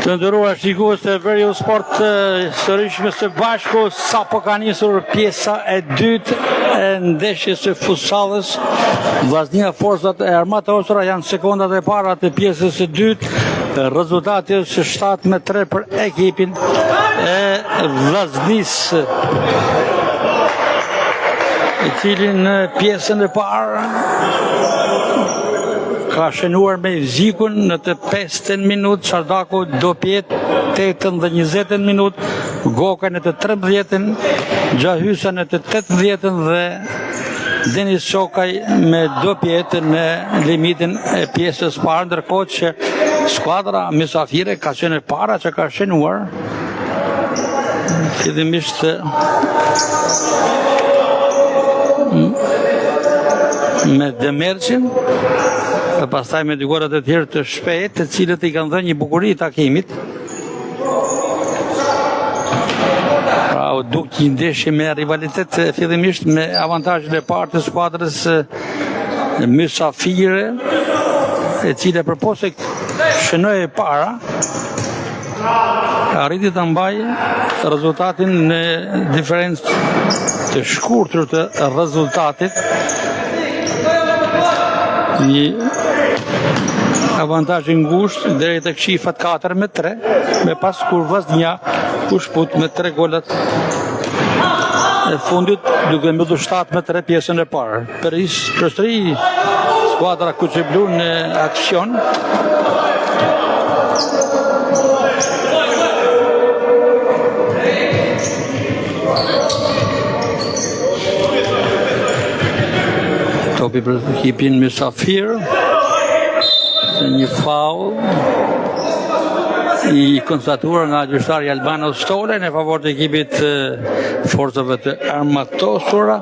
Të nderuar shikues të Veriu Sport, sërish me së bashku sapo ka nisur pjesa e dytë e ndeshjes së futsallës. Vllaznia Forcat e Armatosura janë sekondat e para të pjesës së dytë. Rezultati është 7-3 për ekipin e Vllaznisë, i cili në pjesën e parë ka shënuar me Zikun në të 5 minutë, Çardaku do pjetë 8 dhe 20 minutë, Goka në të 13, Gjahysa në të 18 dhe Denis Shokaj me do pjetë në limitin e pjesës parë, ndërkohë që skuadra mysafire ka qenë e para që ka shënuar, fillimisht me Demerçin, dhe pastaj me diguarat e tjerë të shpejt, të cilët i kanë dhënë një bukuri takimit. Pra u duk një ndeshje me rivalitet fillimisht me avantazhin e parë të skuadrës mysafire, e cila përpos se shënoi e para, arriti ta mbajë rezultatin në diferencë të shkurtër të rezultatit, një avantazh i ngushtë deri tek shifrat 4-3, me pas kur Vllaznia u shput me 3 golat e fundit, duke mbyllur 7-3 pjesën e parë. Përsëri skuadra kuçeblu në aksion. Topi për ekipin mysafir, një faul i konstatuar nga gjyqtari Albano Stole në favor të ekipit forcave të Armatosura.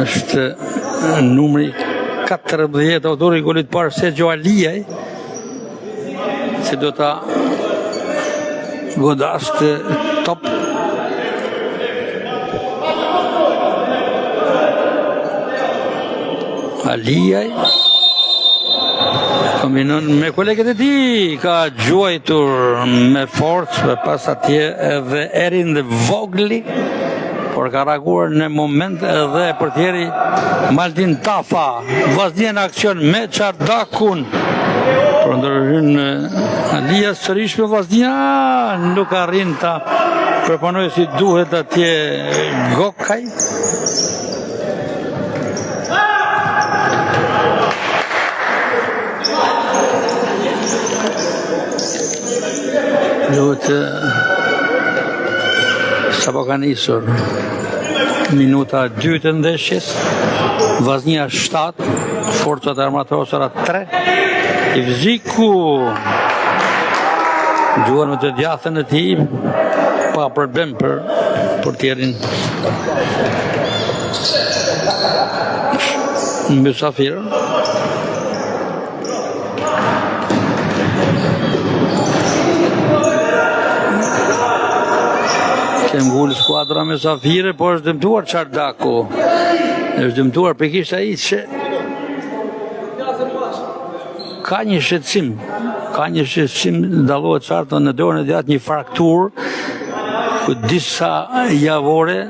Është numri 14 autori i golit parë Sergio Aliaj, se do ta godaste top. Aliaj kombinon me kolegët e tij, ka gjuajtur me forcë, pas atje edhe Erin dhe Vogli, por ka reaguar në moment edhe portieri Maldin Tafa. Vllaznia në aksion me Çardakun, por ndërhyn Alia sërish me Vllaznia, nuk arrin ta përpunojë si duhet atje Gokaj. Sapo ka nisur minuta 2 të ndeshjes, Vllaznia 7, Forcat e Armatosura 3, Ivziku gjuan me të djathën e tij, pa problem për portierin mysafir. Ke ngull skuadra mysafire, por është dëmtuar Çardaku. Është dëmtuar pikërisht ai që ka një shqetësim, dallohet qartë në dorën e djathtë, një frakturë ku disa javore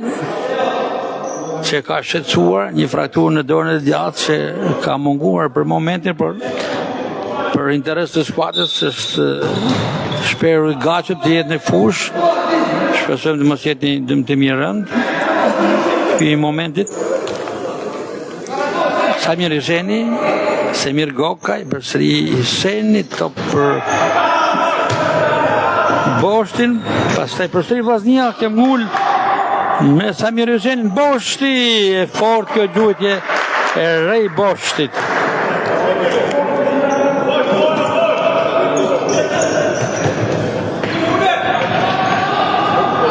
që ka shqetësuar, një frakturë në dorën e djathtë që ka munguar për momentin, por për interes të skuadrës është shperu i gatshëm të jetë në fushë. Shpresojmë të mos jetë një dëmtim i rëndë i momentit. Samir Hyseni, Semir Gokaj, përsëri Hyseni, top për Boshtin, pastaj përsëri Vllaznia ke ngull me Samir Hyseni, Boshti, e fort kjo gjujtje e Rej Boshtit.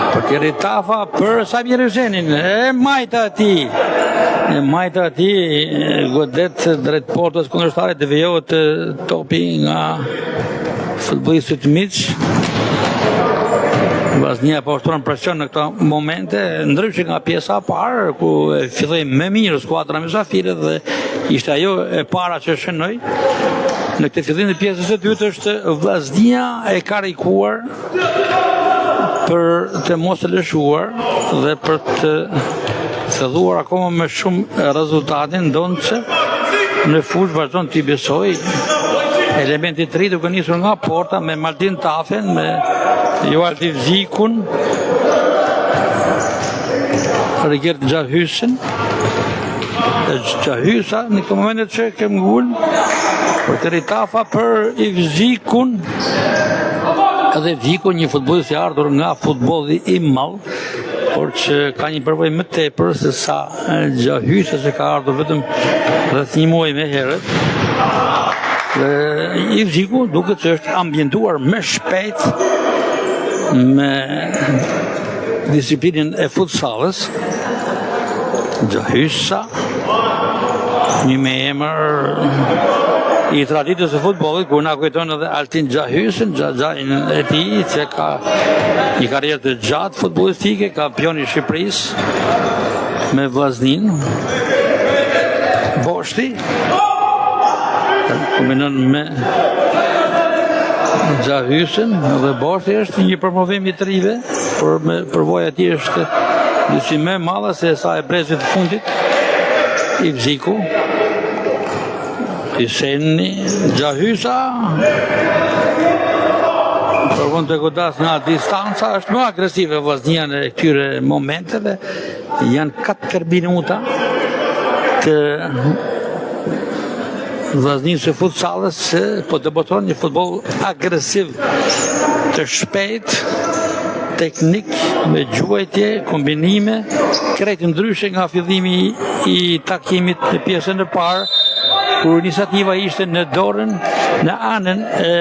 Portieri Tafa për Samir Hysenin, e majta ati, godet drejt portës kundërshtare, devijohet topi nga futbollistit miq. Vllaznia po shtron presion në këto momente, ndryshe nga pjesa e parë, ku filloi më mirë skuadra mysafire dhe ishte ajo e para që shënoi. Në këtë fillim të pjesës së dytë është Vllaznia e karikuar për të mos të lëshuar dhe për të thelluar akoma më shumë rezultatin, ndonse në fushë vazhdon t'i besoj. Elementi i ri duke nisur nga porta me Maldin Tafen, me Joaldi Zikun, Rigert Xhahysen. Xhahysa në këtë momentet që kem ngul për të ritafa për Ivzikun. Edhe Viku, një futbollist i ardhur nga futbolli i madh, por që ka një përvojë më tepër se sa Xhahysa, që ka ardhur vetëm rreth një muaj më herët. Ivziku duket se është ambientuar më shpejt me disiplinën e futsallit. Xhahysa, një me emër i traditës e futbollit, kur na kujton edhe Altin Xhahysen, Xhaxhain e tij, që ka një karrierë të gjatë futbollistike, kampion i Shqipërisë me Vllaznin. Boshti kombinon me Xhahysen dhe Boshti është një promovim i të rive, por me përvoja e tij është dyshim më e madhe se sa e brezit të fundit. Ivziku, Hiseni, Xhahysa përvon të godas nga distanca, është më agresive Vllaznia në këtyre momenteve. Janë 4 minuta të Vllaznisë së futsallit, se po debuton një futboll agresiv, të shpejt, teknik, me gjuajtje, kombinime, krejt ndryshe nga fillimi i takimit në pjesën e parë, kur iniciativa ishte në dorën, në anën e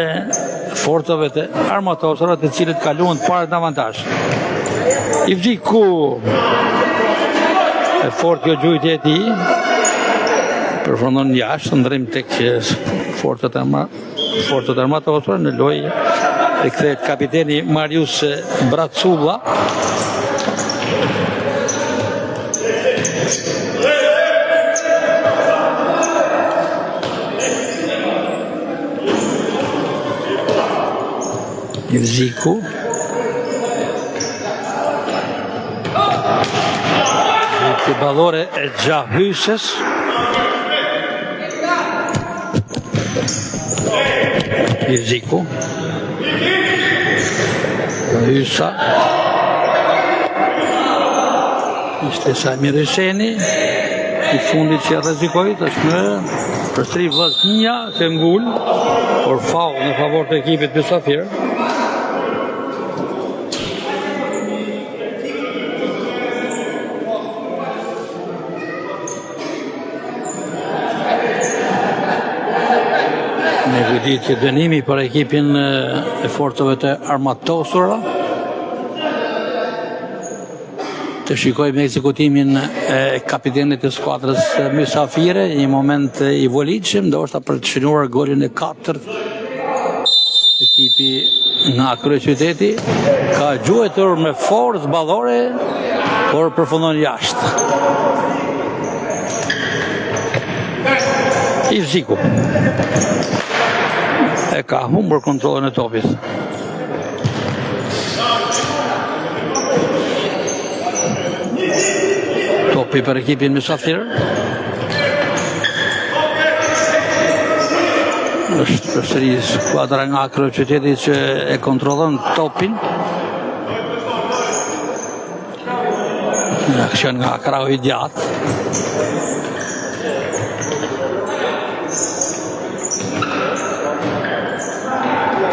forcave të armatosura, të cilët kaluan parë në avantazh. Ivziku, e fort kjo gjuajtje e tij, përfundon jashtë, ndrim tek forcat armatosura në lojë. E kthehet kapiteni Marius Braculla. Ivziku. Të ballore e Xhahysës. Ivziku. Xhahysa. Ishte Samir Hyseni, i fundit që rrezikoi, tashmë përsëri Vllaznia ke ngul, por faull në favor të ekipit Mysafir. Në goditje dënimi për ekipin e forcave të armatosura. Të shikojmë ekzekutimin e kapitenit të skuadrës Mysafire, një moment i volitshëm, ndoshta për të shënuar golin e 4. Ekipi nga kryeqyteti ka gjuetur me forcë ballore, por përfundon jashtë. Ivziku e ka humbur kontrollin e topit. Topi për ekipin Mysafir. Është përsëri skuadra nga kryeqyteti që e kontrollon topin. Në aksion nga krau i gjatë.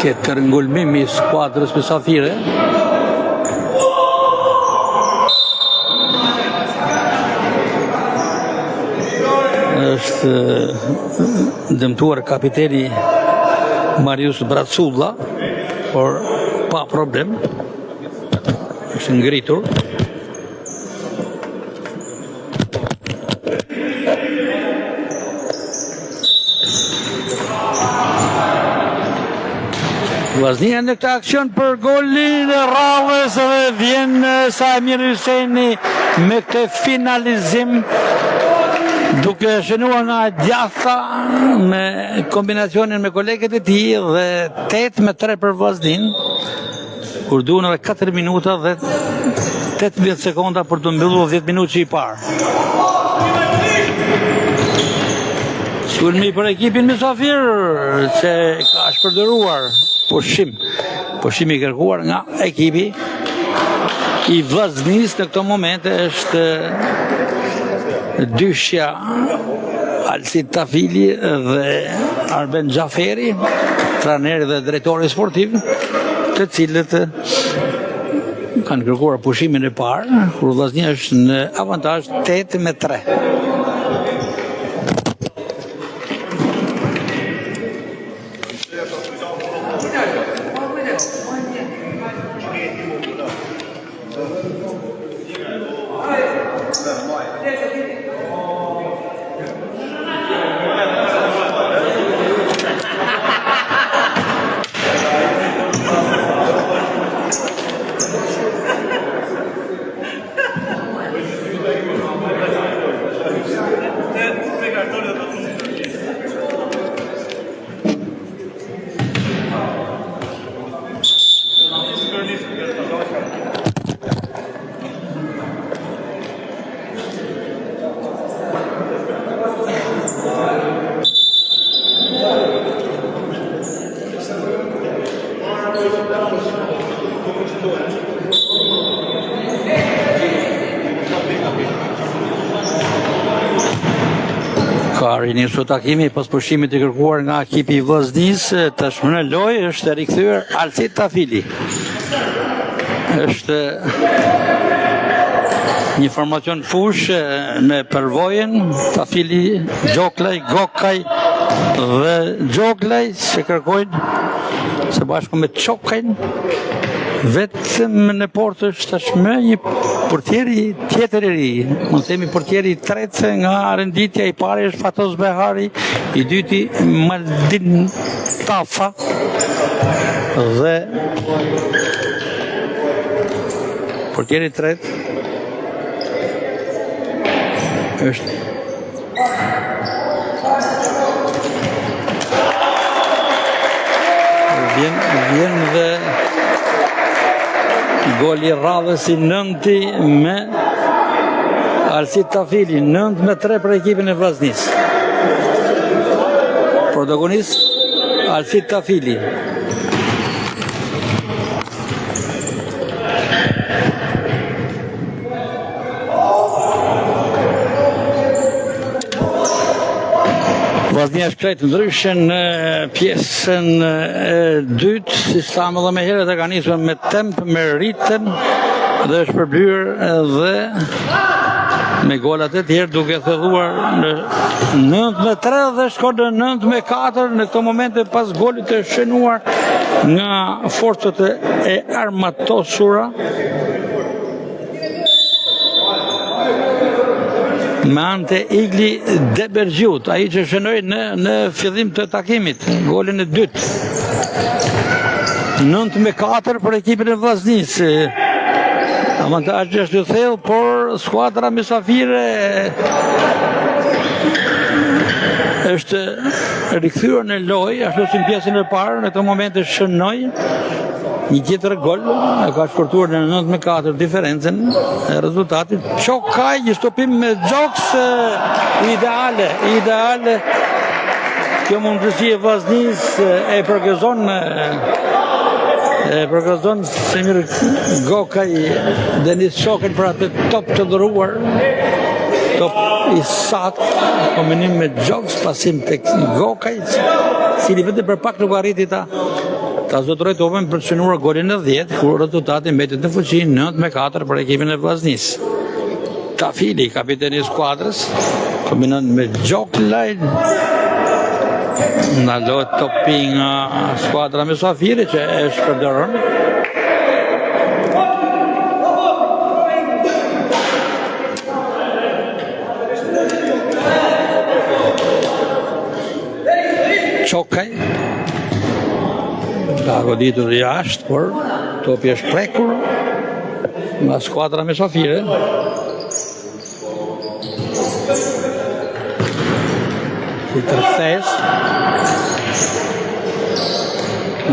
Këtë ngulmimi i skuadrës Mysafire. Është dëmtuar kapiteni Marius Braculla, por pa problem. Është ngritur. Vllaznia në këtë aksion për golin e rrallës dhe vjen Samir Hyseni me këtë finalizim. duke shënuar nga djatha me kombinacionin me kolegët e tij dhe 8-3 për Vllaznin, kur duhen edhe 4 minuta dhe 18 sekonda për të mbyllur 10 minutë që i parë. Sulmi për ekipin mysafir që ka shpërdoruar pushimi i kërkuar nga ekipi i Vllaznis në këto momente është dyshja Alcid Tafili dhe Arben Xhaferi, trajneri dhe drejtori sportiv, të cilët kanë kërkuar pushimin e parë, kur Vllaznia është në avantazh 8-3. Ka rinisur takimi pas pushimit të kërkuar nga ekipi i Vllaznis, tashmë në lojë është rikthyer Alcid Tafili. Është një formacion fush me përvojën Tafili, Gjoklaj, Gokaj dhe Gjoklaj që kërkojnë së bashku me Çokajn. Vetëm në portë është tashmë një portieri tjetër i ri, mund të themi portieri i tretë nga renditja, i pari është Fatos Behari, i dyti Maldin Tafa dhe portieri i tretë është vjen dhe goli radhës i 9 me Alcid Tafili, 9-3 për ekipin e Vllaznis. Protagonist Alcid Tafili. Vllaznia shkret ndryshe në pjesën e dytë, si thamë edhe më herët, ka nisur me temp, me ritëm dhe është përblyer edhe me golat e tjerë, duke thelluar në 9-3 dhe shkon në 9-4 në këto momente pas golit të shënuar nga forcat e armatosura me anë të Igli Debergjiut, ai që shënoi në fillim të takimit, golin e dytë. 9-4 për ekipin e Vllaznis. Avantazhi është i thellë, por skuadra mysafire është rikthyer në lojë, ashtu si në pjesën e parë, në këtë moment shënoi një tjetër gol, e ka shkurtuar në 9-4 diferencën e rezultatit. Çokaj, një stopim me Gjoks ideale. Kjo mundësi e Vllaznis e progrezon Semir Gokaj, Denis Çokaj për atë top të dhuruar, top i saktë, kombinim me Gjoks, pasim tek Gokaj, cili vetëm për pak nuk arriti ta zotëroj topën për të shënuar golin e 10, kur rezultati mbetet në fuqi 9-4 për ekipin e Vllaznis. Tafili, kapiteni i skuadrës, kombinon me Gjoklaj, ndalohet topi nga skuadra mysafire që e shpërdoron. Çokaj ka goditur jashtë, por topi është prekur nga skuadra mysafire. tërkthesë.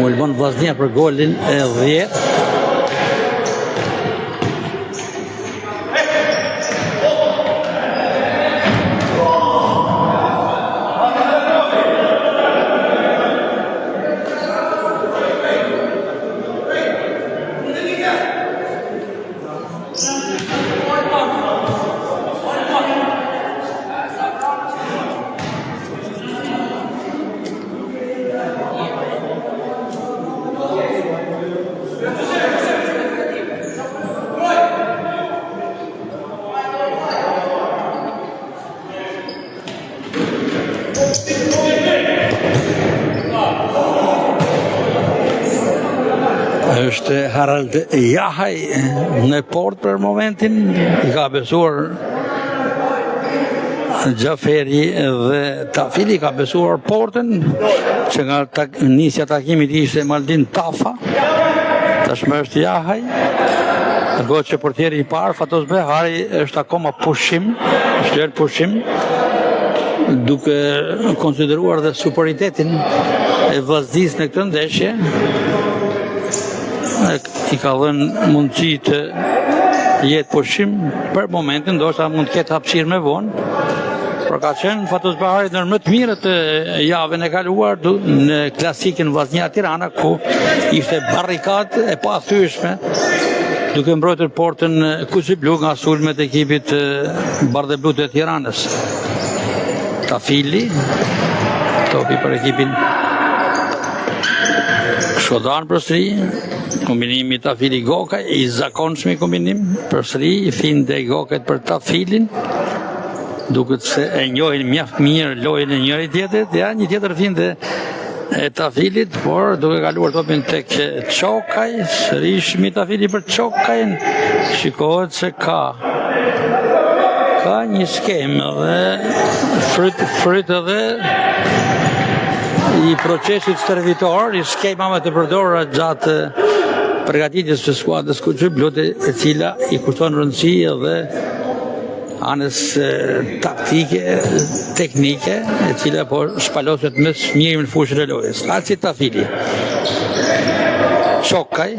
Ulbon Vllaznia për golin e 10. Është Harald Jahaj në port për momentin, I ka besuar Gjaferi dhe Tafili ka besuar portën, që nga nisja takimit ishte Maldin Tafa, tashmë është Jahaj, gotë që portieri I parë, Fatos Behari, është akoma pushim, është lërë pushim, duke konsideruar dhe superitetin e Vllaznisë në këtë ndeshje, I ka dhënë mundësi të jetë pushim për momentin, ndoshta mund të ketë hapësirë më vonë, por ka qenë Fatos Behari ndër më të mirët e javën e kaluar në klasikën Vllaznia Tirana, ku ishte barrikad e pathyeshme, duke mbrojtur portën kuqiblu nga sulmet e ekipit Bardhë të Tiranës. Tafili, topi për ekipin Shodan përsëri, kombinimi Tafili Gokaj, I zakonshëm kombinim, përsëri I finde Gokajt për Tafilin, duket se e njohin mjaft mirë lojën e njëri tjetrit, ja një tjetër finde e Tafilit, por duke kaluar topin tek Çokaj, sërishmi Tafili për Çokajin, shikohet se ka një skemë dhe fryt edhe I procesit stërvitor, I skemave të përdorura gjatë përgatitjes së skuadrës kuqiblu, e cila I kushton rëndësi edhe anës taktike, teknike, e cila po shpaloset me mirë në fushën e lojës. Aci Tafili. Çokaj.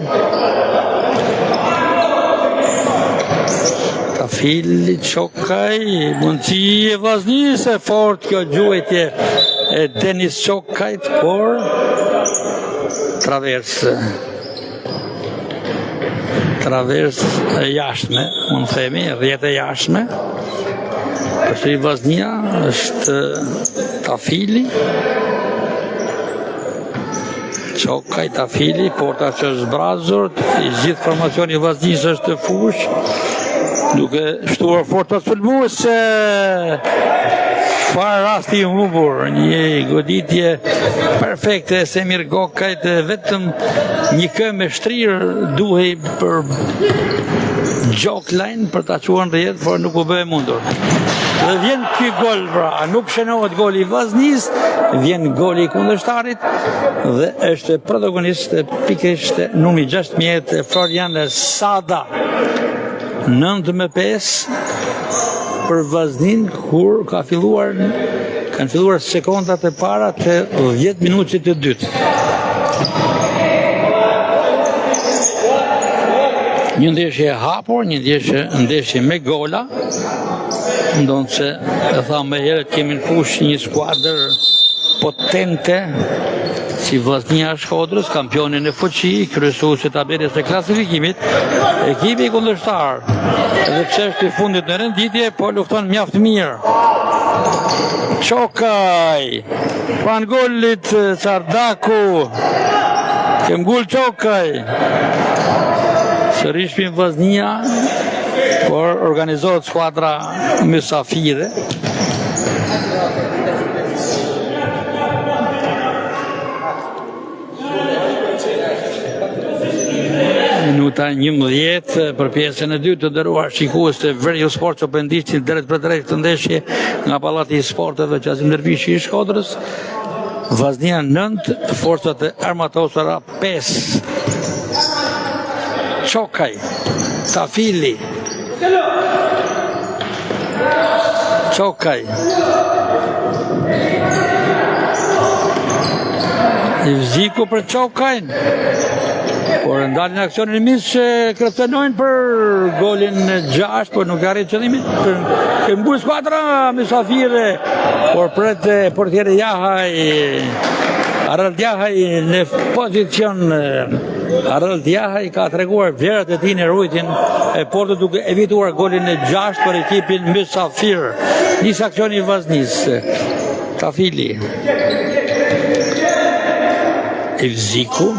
Tafili, Çokaj, mundësi e Vllaznisë, fort kjo gjuhetje e Denis Çokajt, por travers e jashtme, mund themi, rrjetë e jashtme. Përsëri Vllaznia është Tafili, Çokaj, Tafili, porta që është zbrazur, I gjithë formacioni I Vllaznisë është fush, duke shtuar forta sulmuese. Çfarë rasti I humbur, një goditje perfekte e Semir Gokajt, vetëm një këmbë me shtrirë duhej për Gjokline për ta çuar në rrjet, por nuk u bë e mundur. Dhe vjen ky gol, pra, nuk shënohet goli I Vllaznisë, vjen goli I kundërshtarit dhe është protagonist pikërisht numri 16 Florian Sada. 9-5 për Vllaznin, kur kanë filluar sekondat e para të 10 minutit të dytë. Një ndeshje e hapur, një ndeshje me gola, ndonë se e tha më herët kemi në fush një skuadër potente, si Vllaznia Shkodrës, kampionin e fuqi, kryesues e tabelës së klasifikimit, ekipi kundërshtar. Edhe pse është I fundit në renditje, po lufton mjaft mirë. Çokaj, pranë golit Çardaku, Kemgul Çokaj. Sërish për Vllaznia, por organizohet skuadra mysafire. Minuta 11 për pjesën e dytë të nderuar shikues të Veriu Sport që pëndishin drejt për drejt të ndeshje nga Pallati I Sporteve Qazim Dervishi I Shkodrës. Vllaznia 9, forcat e armatosura 5. Çokaj, Tafili, Çokaj, Ivziku për Çokajn. Por ndalin aksionin e mis që kërcënojnë për golin 6, por nuk arrit qëllimin. Që mbull skuadra mysafire, por pret portieri Jahaj, Harald Jahaj në pozicion. Harald Jahaj ka treguar vlerat e tij në rujtjen e portës duke evituar golin e 6 për ekipin mysafir. Nis aksioni i Vaznis. Tafili. Ivziku.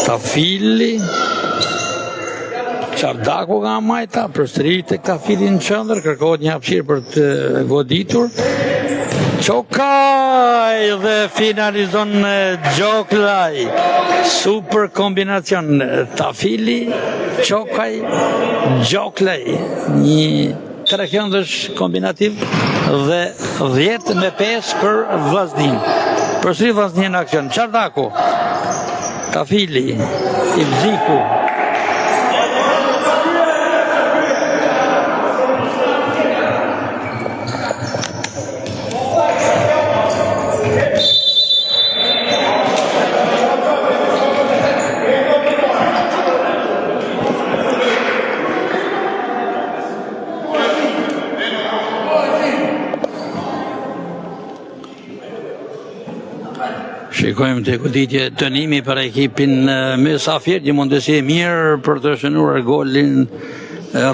Tafili, Çardaku nga majta, përsëri tek Tafili në qendër, kërkohet një hapësirë për të goditur. Çokaj dhe finalizon Gjoklaj. Super kombinacion Tafili, Çokaj, Gjoklaj. Një trekëndësh kombinativ dhe 10-5 për Vllaznin. Përsëri Vllazni në aksion. Çardaku. Tafili, Ivziku. Shikojmë të goditje dënimi për ekipin mysafir, një mundësi e mirë për të shënuar golin e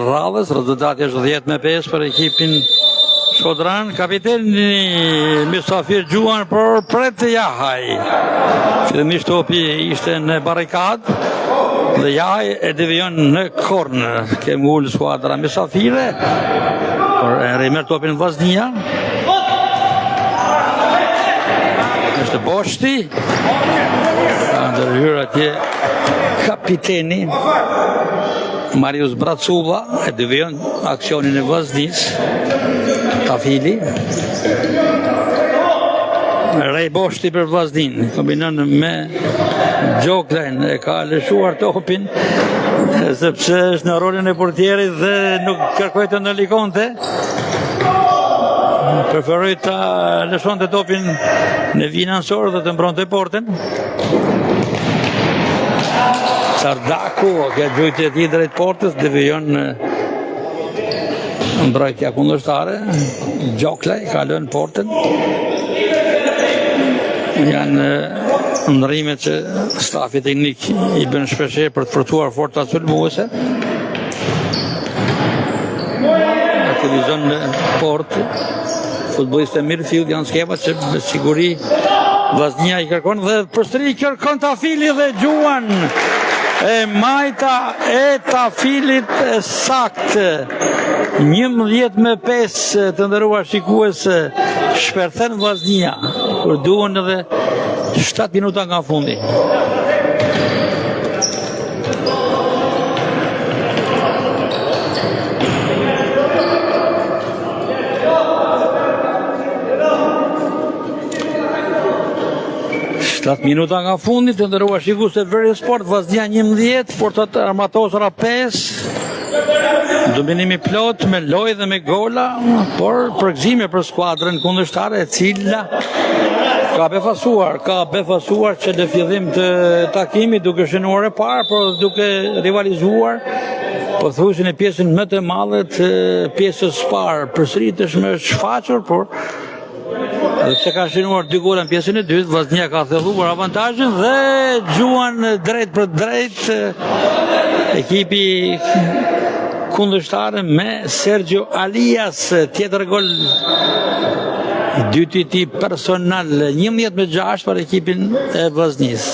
radhës. Rezultati është 10-5 për ekipin Shkodran. Kapiteni mysafir Gjuan por pret Jahaj. Fillimisht topi ishte në barrikad dhe Jahaj e devijon në korner. Ke ngul skuadra mysafire, por e rimer topin Vaznia. Është Boshti, ka ndërhyr atje kapiteni Marius Braculla, e devijon aksionin e Vaznis. Tafili. Rej Boshti për Vaznin, kombinon me Gjoklajn, e ka lëshuar topin, sepse është në rolin e portierit dhe nuk kërkoj të ndalikonte. Preferoj të lëshonte topin në vinansor dhe të mbronte portën. Çardaku, ka gjujtë e tij drejt portës, devijon mbrojtja kundërshtare. Gjoklaj ka lënë portën. Janë ndërrimet që stafi teknik i bën shpeshherë për të forcuar forcat sulmuese. Aktivizon në portë. Futbollistët e midfield janë skemat që me siguri Vllaznia i kërkon dhe përsëri kërkon Tafili dhe Gjuan. E majta e Tafilit sakt. 11-5 të nderuar shikues, shperthen Vllaznia kur duan edhe 7 minuta nga fundi. Minuta nga fundit të ndërruar shikues të Very Sport, Vllaznia 11, Forcat Armatosura 5. Dominimi plot me lojë dhe me gola, por përgëzime për skuadrën kundërshtare e cila ka befasuar që në fillim të takimit duke shënuar e parë, por duke rivalizuar pothuajse në pjesën më të madhe të pjesës parë. Përsëri tashmë është shfaqur, por edhe pse ka shënuar 2 gola në pjesën e dytë, Vllaznia ka thelluar avantazhin dhe Gjuan drejt për drejt ekipi kundërshtar me Sergio Alias, tjetër gol i dyti i tij personal, 11-6 për ekipin e Vllaznis.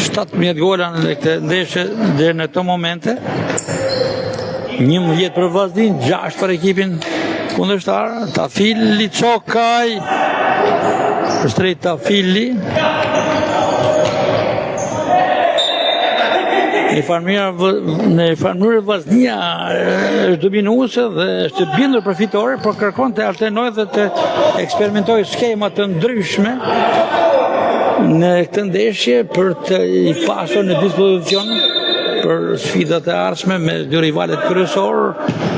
17 gola në këtë ndeshje deri në këto momente. 11 për Vllaznin, 6 për ekipin kundërshtar. Tafili, Çokaj, përsëri Tafili. Në farmënyrë Vllaznia është dominuese dhe është bindur për fitore, por kërkon të alternojë dhe të eksperimentojë skema të ndryshme në këtë ndeshje për të i pasur në dispozicion për sfidat e ardhshme me dy rivalet kryesor,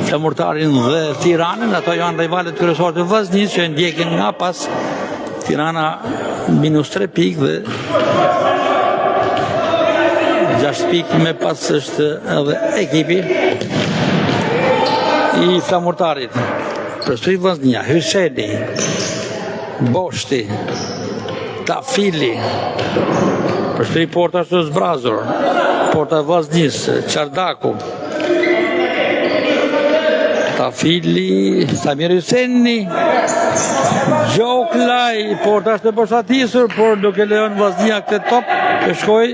Flamurtarin dhe Tiranën. Ato janë rivalet kryesor të Vllaznisë që ndjekin nga pas. Tirana -3 pikë dhe 6 pikë me pas është edhe ekipi i Flamurtarit. Përstri Vllaznia, Hyseni, Boshti, Tafili, përstri porta së zbrazur, porta Vllaznisë, Çardaku, Tafili, Samir Hyseni, Gjoklaj, porta është e boshatisur, por nuk e lejon Vllaznia këtë top të shkoj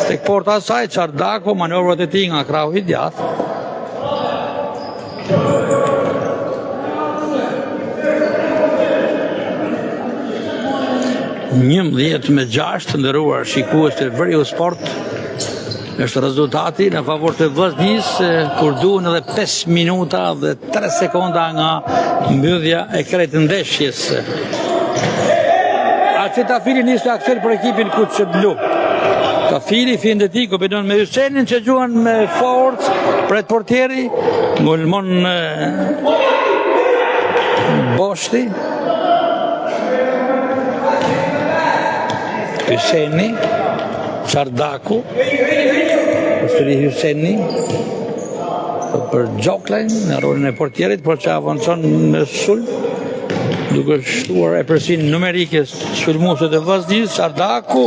tek porta e saj. Çardaku, manovrat e tij nga krahu i djathtë. Njëmbëdhjetë me 6 të nderuar shikues të Veriu Sport është rezultati në favor të Vllaznisë, kur duhen edhe 5 minuta dhe 3 sekonda nga mbyllja e kretë ndeshjes. Alci Tafili nisi aksion për ekipin Kuçë Blu. Tafili finë të tij kombinon me Hysenin që gjuan me forcë pret portieri, ngulmon Boshti, Hyseni, Çardaku, Sëri Hyseni për Gjoklajn në rolin e portierit, por që avancon në sulm, duke shtuar e përsin numerike sulmuesit e Vllaznisë. Çardaku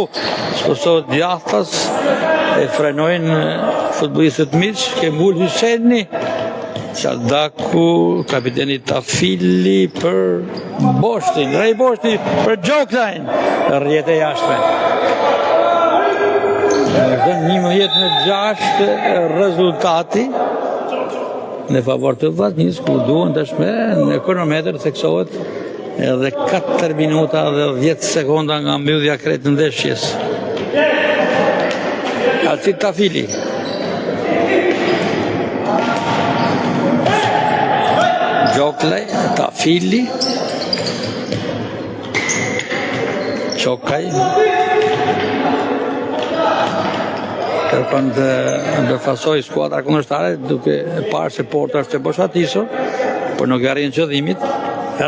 sposohet djathtas, e frenojnë futbollistët miq, ke mbul Hyseni. Çardaku, kapiteni Tafili për Boshtin, Rej Boshti për Gjoklajn, rrjetë e jashtme. Është 11-6 rezultati në favor të Vllaznisë, ku duhen tashmë në kronometër theksohet edhe 4 minuta dhe 10 sekonda nga mbyllja kretë ndeshjes. Alci Tafili, Gjoklaj, Tafili, Çokaj, kërkon të ndërfasoj skuadra kundërshtare duke parë se porta është e boshatisur, por nuk arrin qëllimit.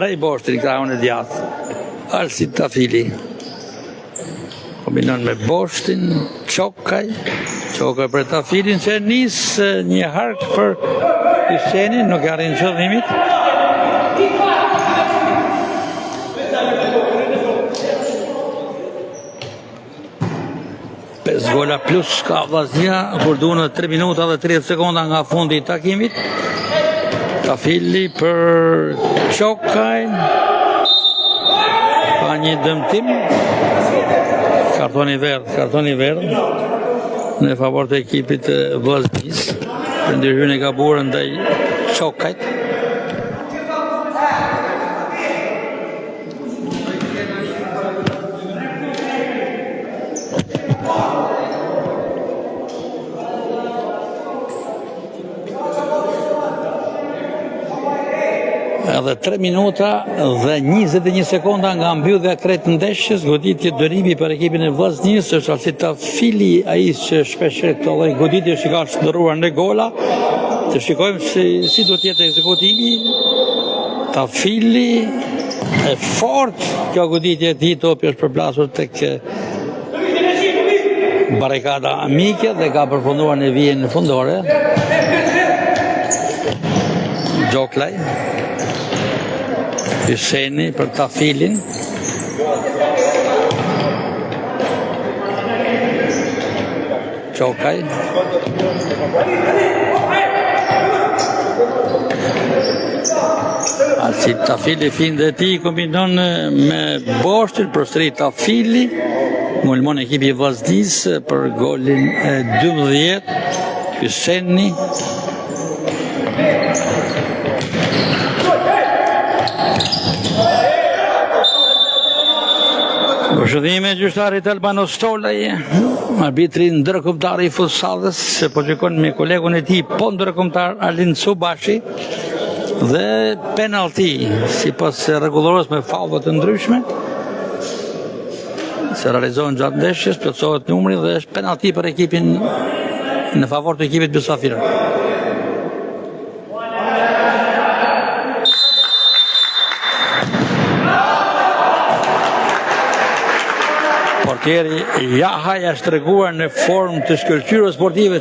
Rej Boshti në krahun e djathtë. Alci Tafili kombinon me Boshtin, Çokaj për Tafilin që nis një hark për Hysenin, nuk arrin qëllimit. Gola plus ka Vllaznia, kur duhen 3 minuta dhe 30 sekonda nga fundi i takimit. Tafili për Çokaj, ka një dëmtim, kartoni verdh në favor të ekipit të Vllaznisë për ndërhyrjen e gabuar ndaj Çokajt. Edhe 3 minuta dhe 21 sekonda nga mbyllja kretë ndeshjes, goditje dërimi për ekipin e Vllaznisë, është Alci Tafili, ai që shpesh këto lloj goditje që ka shndërruar në gola. Të shikojmë si do të jetë ekzekutimi. Tafili e fort, kjo goditje e tij, topi është përplasur tek barikada amike dhe ka përfunduar në vijën fundore. Gjoklaj, Hyseni për Tafilin, Çokaj, Alci Tafili finë dhe ti kombinon me Boshtin për Sëri Tafili, ngulmon ekipi i Vllaznisë për golin e 12, Hyseni, Shëdhime gjyqtarit Albano Stolaj, arbitri ndërkombëtar i futsallës, po gjykon me kolegun e tij po ndërkombëtar Alin Subashi, dhe penalti sipas rregulloros me faulle të ndryshme. Se realizohen gjatë ndeshjes, plotësohet numri dhe është penalti për ekipin në favor të ekipit Mysafir. Portieri Jahaj është treguar në formë të shkëlqyrë sportive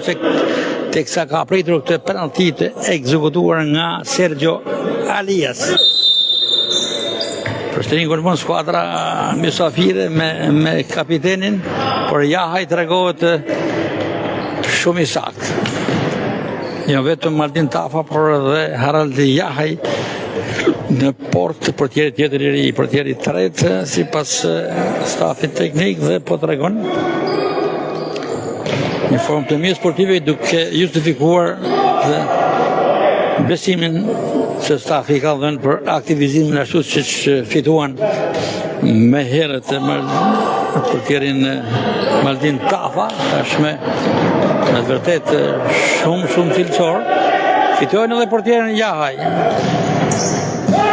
teksa ka pritur këtë penalti të ekzekutuar nga Sergio Alias. Përshërin kërmon skuadra Mysafire me kapitenin, por Jahaj tregohet shumë i saktë. Jo vetëm Martin Tafa, por edhe Harald Jahaj në port portieri tjetër i ri, portieri tretë sipas stafit teknik dhe po tregon një formë të mirë sportive duke justifikuar dhe besimin se stafi ka dhënë për aktivizimin ashtu siç fituan me herët portierin Martin Tafa, tashme në të vërtet shumë cilësor. Fitojnë edhe portierin Jahaj.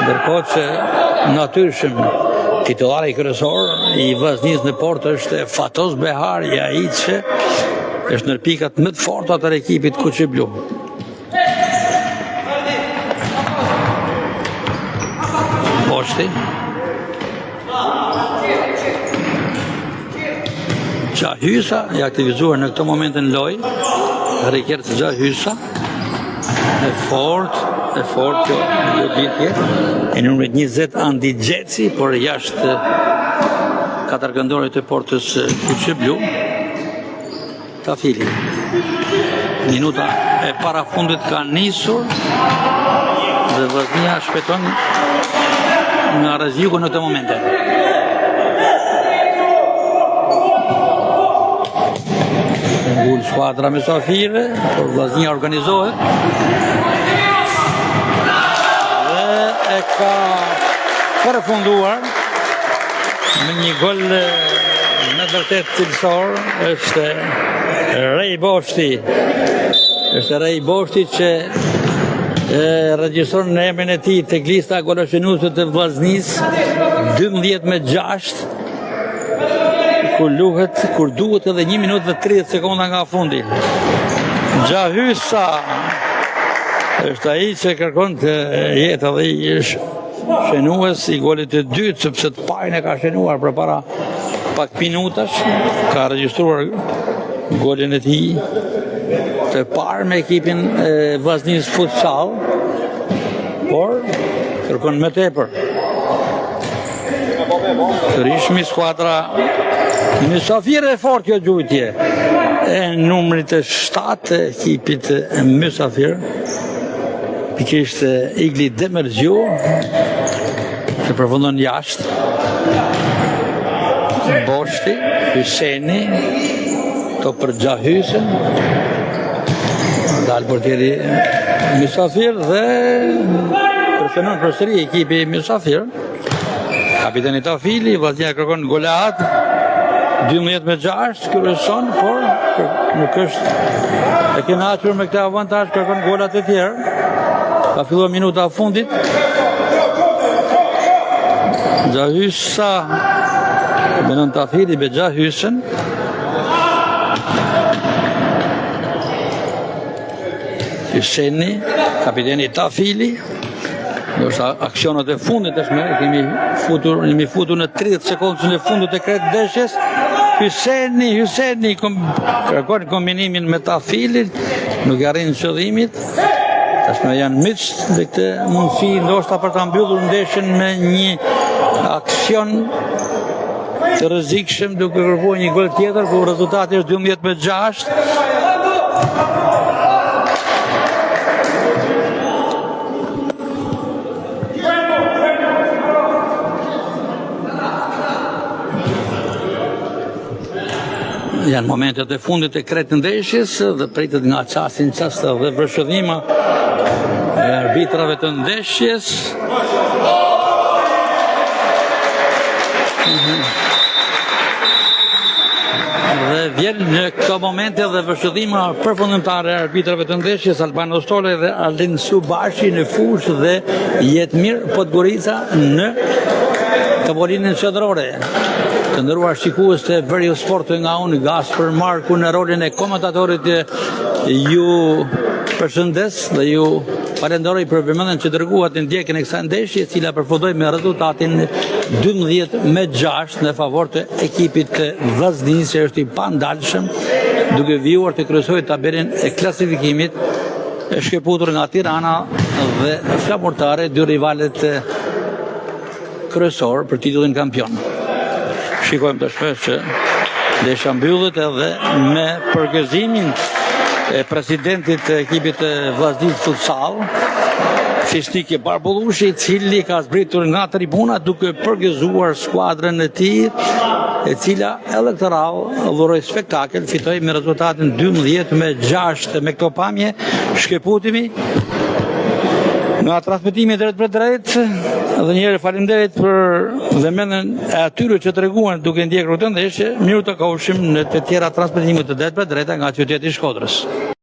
Ndërkohë që natyrshëm titulari kryesor i Vllaznisë në port është Fatos Behari, ai që është në pikat më të forta të ekipit Kuqiblu. Boshti. Gjahysa i aktivizuar në këtë moment në lojë. Rikert Gjahysa. E fort kjo bitje. E numrit 20 Andi Gjeci, por jashtë katërkëndorit e portës Kuqiblu. Tafili. Minuta e parafundit ka nisur dhe Vllaznia shpëton nga rreziku në këtë momente. Ngul skuadra Mysafire, por Vllaznia organizohet. Dhe e ka përfunduar me një gol me vërtet cilësor, është Rej Boshti. Është Rej Boshti që regjistron në emrin e tij tek lista goloshenuese të Vllaznisë 12-6, kur duhet edhe 1 minutë dhe 30 sekonda nga fundi. Gjahysa është ai që kërkon të jetë edhe i shenues i golit të dytë, sepse të parin e ka shenuar përpara pak minutash, ka regjistruar golin e tij të parë me ekipin e Vllaznisë futsal, por kërkon më tepër. Sërishmi skuadra Mysafire e fort kjo gjujtje e numrit të 7 ekipit Mysafir, pikërisht Igli Demergju që përfundon jashtë. Boshti, Hyseni, to për Gjahysën, dalë portieri Mysafir dhe presionon përsëri ekipi Mysafir. Kapiteni Tafili, Vllaznia kërkon goleat 12-6, kryeson, por nuk është e kënaqur me këtë avantazh, kërkon golat e tjerë. Ka filluar minuta e fundit. Gjahysa benon Tafili me Gjahysën. Hyseni, kapiteni Tafili. Do është aksionet e fundit tashmë, kemi futur në 30 sekondën e fundit të kretë ndeshjes. Hyseni kërkon kombinimin me Tafilin, nuk arrin qëllimit. Tashmë janë miq dhe këtë mundësi ndoshta për ta mbyllur ndeshjen me një aksion të rrezikshëm, duke kërkuar një gol tjetër, ku rezultati është 12-6. Janë momentet e fundit e kretë ndeshjes dhe pritet nga çastin çasta dhe vërshëdhima e arbitrave të ndeshjes. Dhe vjen në këto momente dhe vërshëdhima përfundimtare e arbitrave të ndeshjes, Albano Stole dhe Alin Subashi në fushë dhe Jetmir Podgorica në tavolinën qendrore. Të nderuar shikues të Veriu Sport nga unë Gaspar Marku në rolin e komentatorit ju përshëndes dhe ju falenderoj për vëmendjen që dërguat në ndjekjen e kësaj ndeshje, e cila përfundoi me rezultatin 12-6 në favor të ekipit të Vllaznisë, që është i pandalshëm, duke vijur të kryesojë tabelën e klasifikimit, e shkëputur nga Tirana dhe Flamurtare, dy rivalet kryesor për titullin kampion. Shikojmë të shpesh që ndeshja mbyllet edhe me përgëzimin e presidentit të ekipit të Vllaznisë Futsal, Fisnike Barbullushi, i cili ka zbritur nga tribuna duke përgëzuar skuadrën e tij, e cila elektoral dhuroi spektakel, fitoi me rezultatin 12-6. Me këto pamje shkëputemi nga transmetimi drejt për drejt, dhe njëherë faleminderit për vëmendjen e atyre që treguan duke ndjekur këtë ndeshje. Miru të kohëshim në të tjera transmetime të drejt për drejta nga qyteti i Shkodrës.